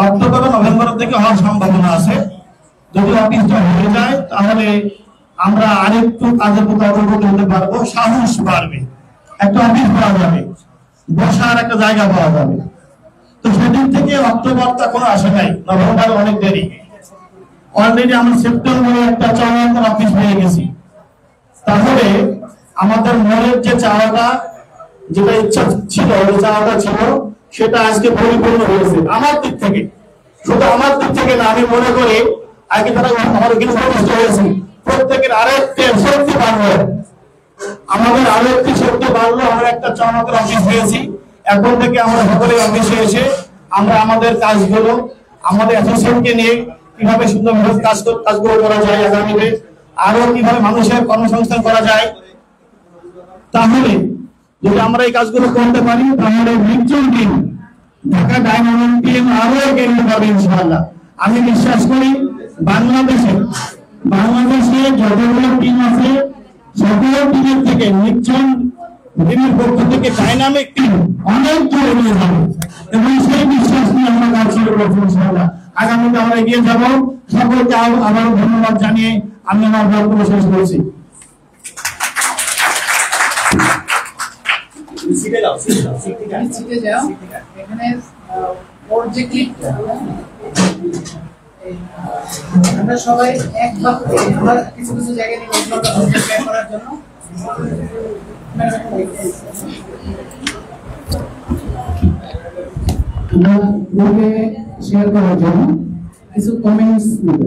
H: অক্টোবর নভেম্বরের দিকে হওয়ার সম্ভাবনা আছে। যদি অফিসটা হয়ে যায় তাহলে আমরা আরেকটু কাজের প্রতি অগ্রগতি হতে পারবো, সাহস বাড়বে, একটা অফিস পাওয়া যাবে, বসার একটা জায়গা পাওয়া যাবে। তো সেদিন থেকে অক্টোবর তো এখনো আসে নাই, নভেম্বর অনেক দেরি। অলরেডি আমরা সেপ্টেম্বরে একটা চমৎকার অফিস পেয়ে গেছি। তাহলে আমাদের মনের যে চাওয়াটা, যেটা ইচ্ছা ছিল, যে চাওয়াটা ছিল, সেটা আজকে পরিপূর্ণ হয়েছে আমার দিক থেকে। শুধু আমার দিক থেকে না, আমি মনে করি আগে তারা আমার কিন্তু হয়েছে প্রত্যেকের আরেকটা শক্তি বাড়বে। আমাদের আরো একটি শব্দ বাড়লো, আমরা একটা চমৎকার অফিস পেয়েছি। এখন থেকে আমরা সকলে অফিসে এসে আমরা আমাদের কাজগুলো আমাদের অ্যাসোসিয়েশনকে নিয়ে কিভাবে সুন্দরভাবে কাজগুলো করা যায়, আগামীতে আরো কিভাবে মানুষের কর্মসংস্থান করা যায়, তাহলে যদি আমরা এই কাজগুলো করতে পারি তাহলে নির্জন টিম ঢাকা ডায়মন্ড টিম আরো এগিয়ে যাবে ইনশাআল্লাহ। আমি বিশ্বাস করি বাংলাদেশে যতগুলো টিম আছে সকল টিমের থেকে নির্জন টিমের পক্ষ থেকে ডাইনামিক টিম অনেক দূরে নিয়ে যাবে এবং সেই বিশ্বাস নিয়ে আমরা কাজ শুরু করছি ইনশাআল্লাহ। আগামীতে আমরা এগিয়ে যাব। সকলকে আবারও ধন্যবাদ জানিয়ে আমি আমার বক্তব্য শেষ করছি।
A: আমরা সবাই এক বাক্যে আমরা কিছু কিছু জায়গায় নিয়ে করার জন্য
G: আমরা গ্রুপে শেয়ার করার জন্য কিছু কমেন্টস নেব।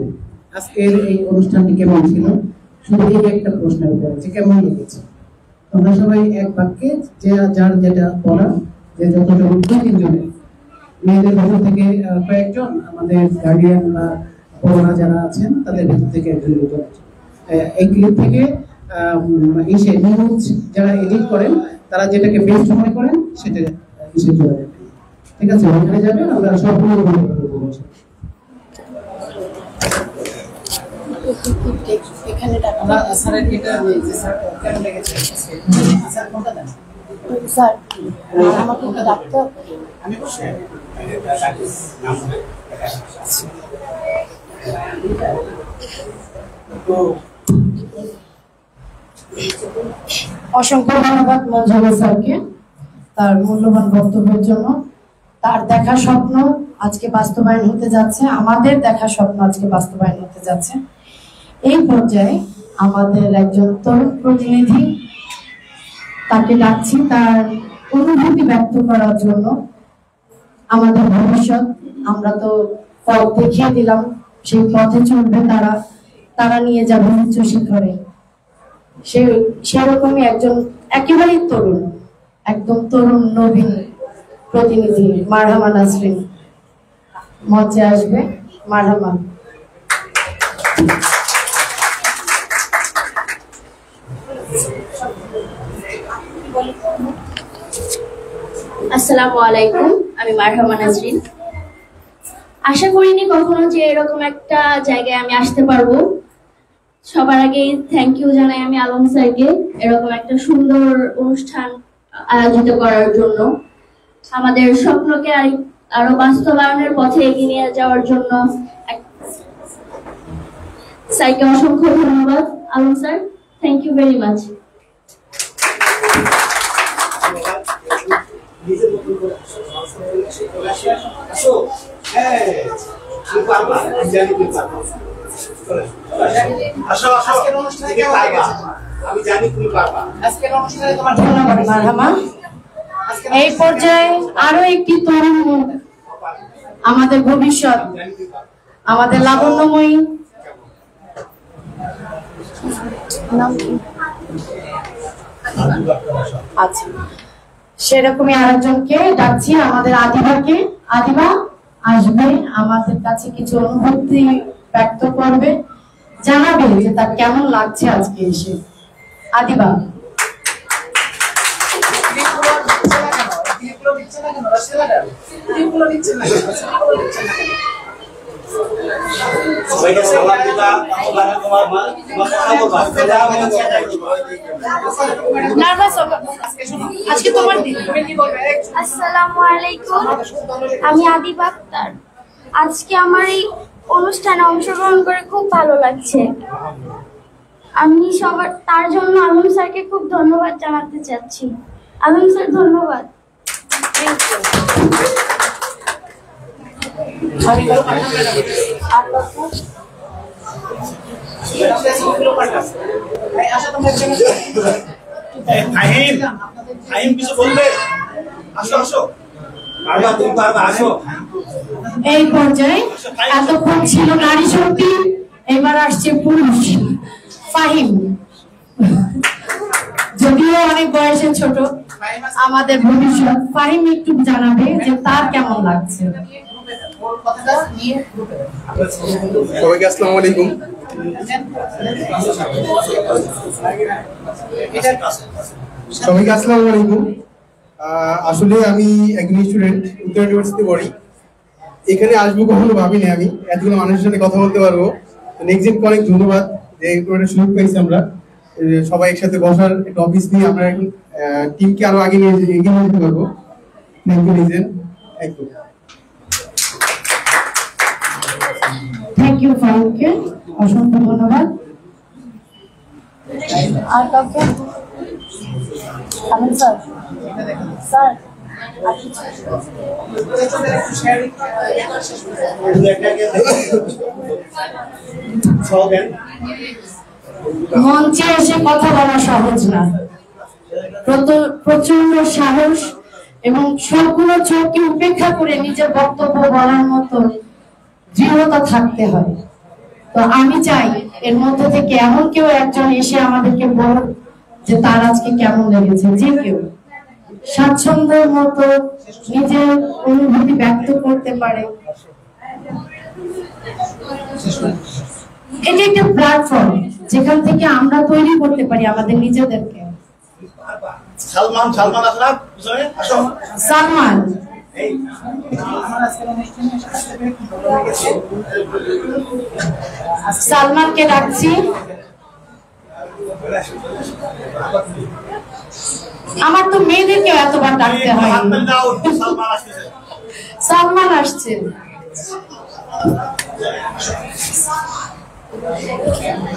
G: আজকের এই অনুষ্ঠানটি কেমন ছিল, শুধু এই একটা প্রশ্নের উপরে যে কেমন লেগেছে। আমরা সবাই এক বাক্যে যে যার যেটা বলার, যে যতটুকু তিনজনের মেয়েদের ভেতর থেকে কয়েকজন, আমাদের গার্ডিয়ান বা বড়রা যারা আছেন তাদের ভেতর থেকে একজন এই ক্লিপ থেকে এসে নিউজ যারা এডিট করেন তারা যেটাকে বেস্ট মনে করেন সেটা এসে জোড়া দেবেন। ঠিক আছে, ওখানে যাবেন, আমরা সবগুলো
E: এখানে
A: আমরা স্যারের এটা যে স্যার কেমন লেগেছে স্যার কোনটা দেন
E: স্যার আমাকে একটু ডাকতে হবে।
A: আমি বসে
E: অসংখ্য ধন্যবাদ মঞ্জুর স্যারকে তার মূল্যবান বক্তব্যের জন্য। তার দেখা স্বপ্ন আজকে বাস্তবায়ন হতে যাচ্ছে, আমাদের দেখা স্বপ্ন আজকে বাস্তবায়ন হতে যাচ্ছে। এই পর্যায়ে আমাদের একজন তরুণ প্রতিনিধি, তাকে ডাকছি তার অনুভূতি ব্যক্ত করার জন্য। আমাদের ভবিষ্যৎ আমরা তো পথ দেখিয়ে দিলাম, সেই পথে চলবে তারা নিয়ে যাবে উচ্চ শিখরে। সেরকমই একজন একেবারেই তরুণ, একদম তরুণ নবীন প্রতিনিধি মারহামা নাসরিন মঞ্চে আসবে। মারহামা।
I: আসসালামু আলাইকুম, আমি মারহামা নাজরিন। আশা করিনি কখনো যে এরকম একটা জায়গায় আমি আসতে পারবো। সবার আগে থ্যাংক ইউ জানাই আমি আলম স্যারকে এরকম একটা সুন্দর অনুষ্ঠান আয়োজিত করার জন্য, আমাদের স্বপ্নকে আরো বাস্তবায়নের পথে এগিয়ে নিয়ে যাওয়ার জন্য। স্যারকে অসংখ্য ধন্যবাদ Alam sir, thank you very much.
B: আমি জানি তুমি পারবা।
A: আজকের অনুষ্ঠানে তোমার
E: ধন্যবাদ মারহামা। এই পর্যায়ে আরো একটি তরুণ মুখ, আমাদের ভবিষ্যৎ, আমাদের লাবণ্যময়ী আচ্ছা সেরকমই আরেকজনকে ডাকছি, আমাদের আদিবাকে। আদিবা আসবে, আমাদের কাছে কিছু অনুভূতি ব্যক্ত করবে, জানাবে যে তার কেমন লাগছে আজকে এসে। আদিবা।
B: সবাইকে সালাম দিলাম। তোমার মা
E: আজকে তোমার দিন।
I: আসসালামু আলাইকুম, আমি আদিবা আক্তার। আজকে আমার এই অনুষ্ঠানে অংশগ্রহণ করে খুব ভালো লাগছে। আমি তার জন্য আলম স্যারকে খুব ধন্যবাদ জানাতে চাচ্ছি। আলম স্যার ধন্যবাদ।
B: কিছু বলবে? আসো আসো, পারবা তুমি, পারবা, আসো।
E: এই পর্যায়ে এতক্ষণ ছিল নারী শক্তি, এবার আসছে পুরুষ। ফাহিম। যদিও অনেক বয়সে ছোট, আমাদের ভবিষ্যৎ। ফাহিম একটু জানাবে যে তার কেমন লাগছে।
F: সবাইকে আসসালামু আলাইকুম। সবাইকে আসসালামু আলাইকুম। আসলে আমি একজন স্টুডেন্ট, উত্তর ইউনিভার্সিটি পড়ি। এখানে আসবো কখনো ভাবিনি আমি এতগুলো মানুষের সাথে কথা বলতে পারবো। নেক্সট অনেক ধন্যবাদ যে একটা সুযোগ পেয়েছি আমরা সবাই একসাথে বসার একটা অফিস নিয়ে আমরা এখন টিমকে আরো আগে নিয়ে এগিয়ে নিতে পারবো। থ্যাংক ইউ লিজেন, থ্যাংক ইউ।
E: থ্যাংক ইউ ফারুককে, অসংখ্য ধন্যবাদ। আর কাউকে? আমিন স্যার, স্যার মঞ্চে এসে কথা বলা সহজ না, প্রচন্ড সাহস এবং সবগুলো চোখকে উপেক্ষা করে নিজের বক্তব্য বলার মতো দৃঢ়তা থাকতে হয়। তো আমি চাই এর মধ্যে থেকে এমন কেউ একজন এসে আমাদেরকে বল যে তার আজকে কেমন লেগেছে। যে কেউ স্বাচ্ছন্দ্যের মতো নিজের অনুভূতি ব্যক্ত করতে পারে। এটা একটা প্ল্যাটফর্ম যেখান থেকে আমরা তৈরি করতে পারি আমাদের নিজেদেরকে। সালমান সালমানকে ডাকছি। আমার তো মেয়েদেরকেও এতবার ডাকতে হয়। সালমান আসছে।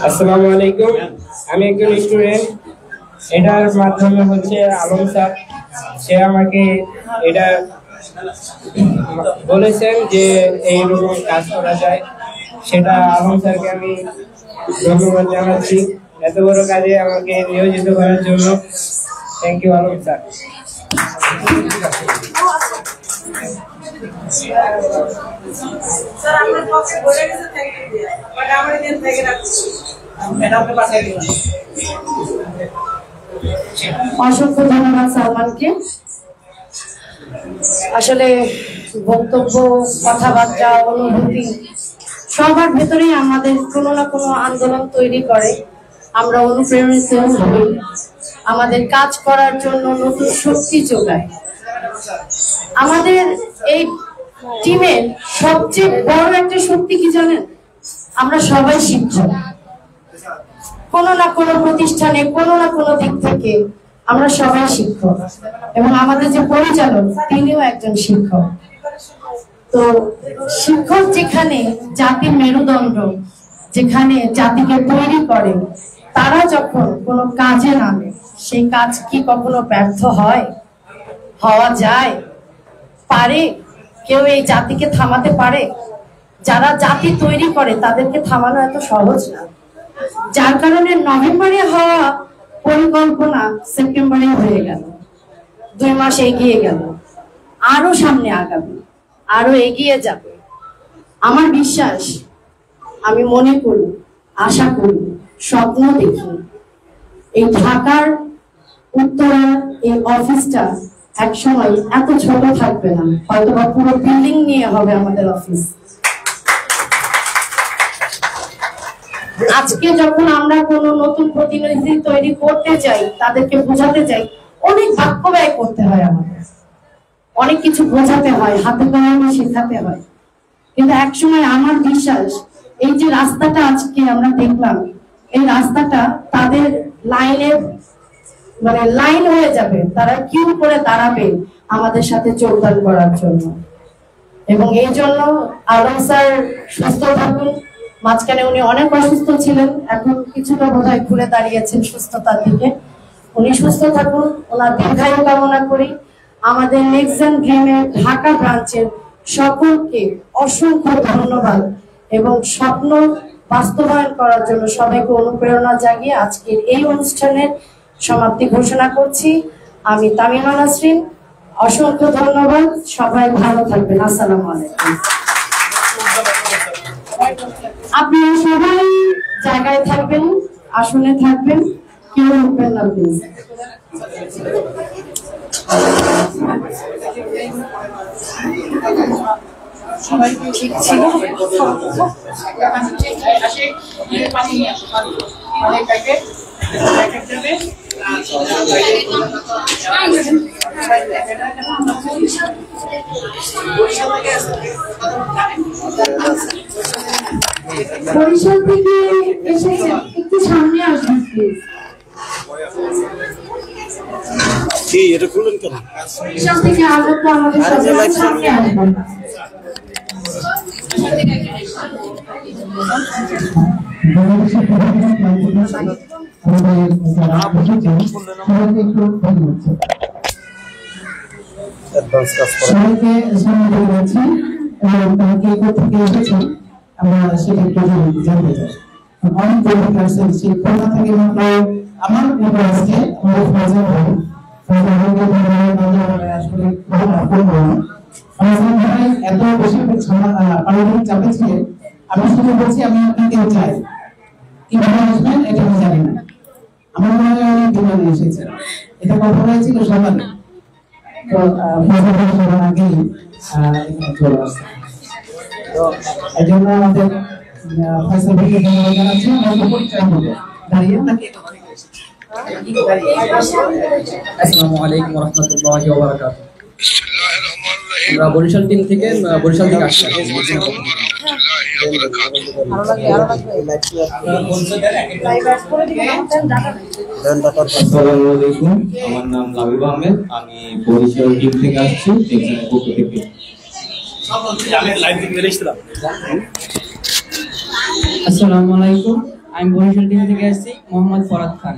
J: আসসালামু আলাইকুম, আমি একজন স্টুডেন্ট। এটার মাধ্যমে হচ্ছে আলম স্যার, সে আমাকে এটা বলেছেন যে এইরকম কাজ করা যায়, সেটা আলম স্যারকে আমি ধন্যবাদ জানাচ্ছি এত বড় কাজে আমাকে নিয়োজিত করার জন্য। Thank you Alam sir.
E: অসংখ্য ধন্যবাদ সালমানকে। আসলে বক্তব্য, কথাবার্তা, অনুভূতি সবার ভেতরেই আমাদের কোনো না কোনো আন্দোলন তৈরি করে। আমরা অনুপ্রাণিত হই, আমাদের কাজ করার জন্য নতুন শক্তি যোগায়। আমাদের এই টিমের সবচেয়ে বড় একটা শক্তি কি জানেন? আমরা সবাই শিক্ষক। কোনো না কোনো প্রতিষ্ঠানে, কোনো না কোনো দিক থেকে আমরা সবাই শিক্ষক, এবং আমাদের যে পরিচালক তিনিও একজন শিক্ষক। তো শিক্ষক যেখানে জাতির মেরুদণ্ড, যেখানে জাতিকে তৈরি করে, তারা যখন কোনো কাজে নামে সেই কাজ কি কখনো ব্যর্থ হয়? হওয়া যায়? পারে কেউ এই জাতিকে থামাতে পারে? যারা জাতি তৈরি করে তাদেরকে থামানো এত সহজ না। যার কারণে নভেম্বরে হওয়া পরিকল্পনা সেপ্টেম্বরে হয়ে গেল, 2 মাস এগিয়ে গেল, আরো সামনে আগাবে, আরো এগিয়ে যাবে। আমার বিশ্বাস, আমি মনে করি, আশা করি, স্বপ্ন দেখি এই ঢাকার উত্তরার এই অফিসটা একসময় এত ছোট থাকবে না, হয়তো বা পুরো বিল্ডিং নিয়ে হবে আমাদের অফিস। আজকে যখন আমরা কোনো নতুন প্রতিনিধি তৈরি করতে চাই, তাদেরকে বোঝাতে চাই, অনেক বাক্য ব্যয় করতে হয়, আমাদের অনেক কিছু বোঝাতে হয়, হাতে কলমে শেখাতে হয়। কিন্তু একসময় আমার বিশ্বাস, এই যে রাস্তাটা আজকে আমরা দেখলাম, এই রাস্তাটা তাদের লাইন হয়ে যাবে, তারা কিউ করে দাঁড়াবে আমাদের সাথে যোগদান করার জন্য। এবং এই জন্য আলম স্যার সুস্থ থাকুন। মাঝখানে উনি অনেক অসুস্থ ছিলেন, এখন কিছুটা বোধহয় ঘুরে দাঁড়িয়েছেন সুস্থতার দিকে। উনি সুস্থ থাকুন, ওনার দীর্ঘায়ু কামনা করি। আমাদের নেক্সট জেন ড্রিমের ঢাকা ব্রাঞ্চের সকলকে অসংখ্য ধন্যবাদ এবং স্বপ্ন বাস্তবায়ন করার জন্য সবাইকে অনুপ্রেরণা জাগিয়ে আজকের এই অনুষ্ঠানের সমাপ্তি ঘোষণা করছি। আমি তামিমা নাসরিন, অসংখ্য ধন্যবাদ। সবাই ভালো থাকবেন। আসসালামু আলাইকুম। আপনারা সবাই জায়গায় থাকবেন, আসনে থাকবেন, কেউ উঠবেন না প্লিজ।
A: সবাই ঠিক ছিল পানি নিয়ে আসো পানি প্যাকেট দেবে
E: বরিশাল থেকে এসেছেন, একটু সামনে আসবেন প্লিজ।
C: কি এটা খুললেন কেন?
E: বরিশাল থেকে আগত আমাদের সবার সামনে আসবেন। সবাইকে সামনে যাচ্ছি এবং তাকে কোথেকে এসেছেন আমরা সেটা একটু জানতে চাই। অনেক পরিবার আছে সেই করোনা থেকে মাত্র আমার মতো আছে আমাদের ফজল ভাই আসলে ভাই এত বেশি পারিবারিক চাপে ছিলেন, আমি শুধু বলছি আমি আপনাকে চাই কিভাবে আসবেন এটা আমি জানি না, আমার মনে হয় অনেক বিমানে এসেছেন, এটা কথা হয়েছিল সকালে, তো ফজল ভাই সবার আগেই এখানে চলে আসছে। তো এই জন্য আমাদের ফয়সাল ভাইকে ধন্যবাদ জানাচ্ছি। আমরা পরিচয় হবে দাঁড়িয়ে নাকি
K: আসসালামু আলাইকুম ওয়া রাহমাতুল্লাহি ওয়া বারাকাতুহু। আমরা বরিশাল টিম থেকে আসছি।
L: আসসালামু আলাইকুম, আমার নাম লাবিব আহমেদ, আমি বরিশাল টিম থেকে আসছি।
K: আসসালামু আলাইকুম, আমি বরিশাল টিম থেকে আসছি। মোহাম্মদ ফরাদ খান,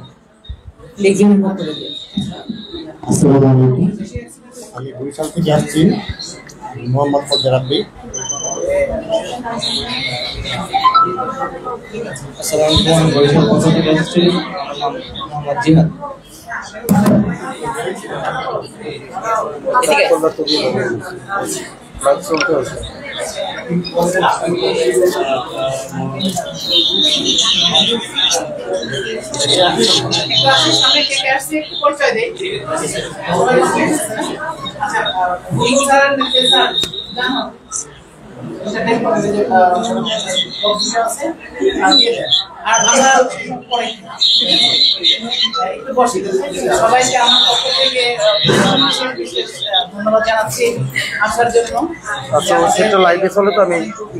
K: লেকজেনের পক্ষ থেকে।
M: আসসালামু আলাইকুম, আমি বরিশাল থেকে আসছি। মোহাম্মদ ফজল রাব্বি।
K: আসসালামু আলাইকুম, আমি বরিশাল পক্ষ থেকে আসছি। মোহাম্মদ জিহাদ।
A: সামনে কে কে আসছে একটু পরিচয় দেই। আচ্ছা স্যার জানো আর আমরা পরে একটু বসি। সবাইকে আমার পক্ষ থেকে ধন্যবাদ জানাচ্ছি আসার জন্য।
C: আচ্ছা সেটা লাইভে চলে তো আমি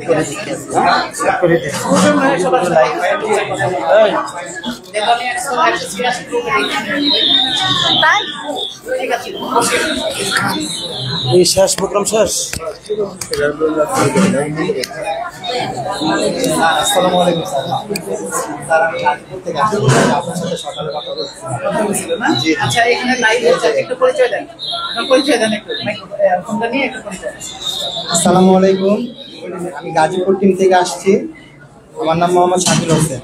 C: করে দিচ্ছি। এই শেষ প্রোগ্রাম শেষ।
M: আসসালামু আলাইকুম স্যার, আমি গাজীপুর থেকে আসছি। আপনার সাথে সকালে কথা বলছিলাম।
A: আচ্ছা এখানে লাইভ হচ্ছে, একটু পরিচয় দেন, পরিচয় দেন একটু ফোনটা নিয়ে একটু পরিচয়।
M: আসসালামু আলাইকুম, আমি গাজীপুর টিম থেকে আসছি। আমার নাম মোহাম্মদ শাকিল হোসেন।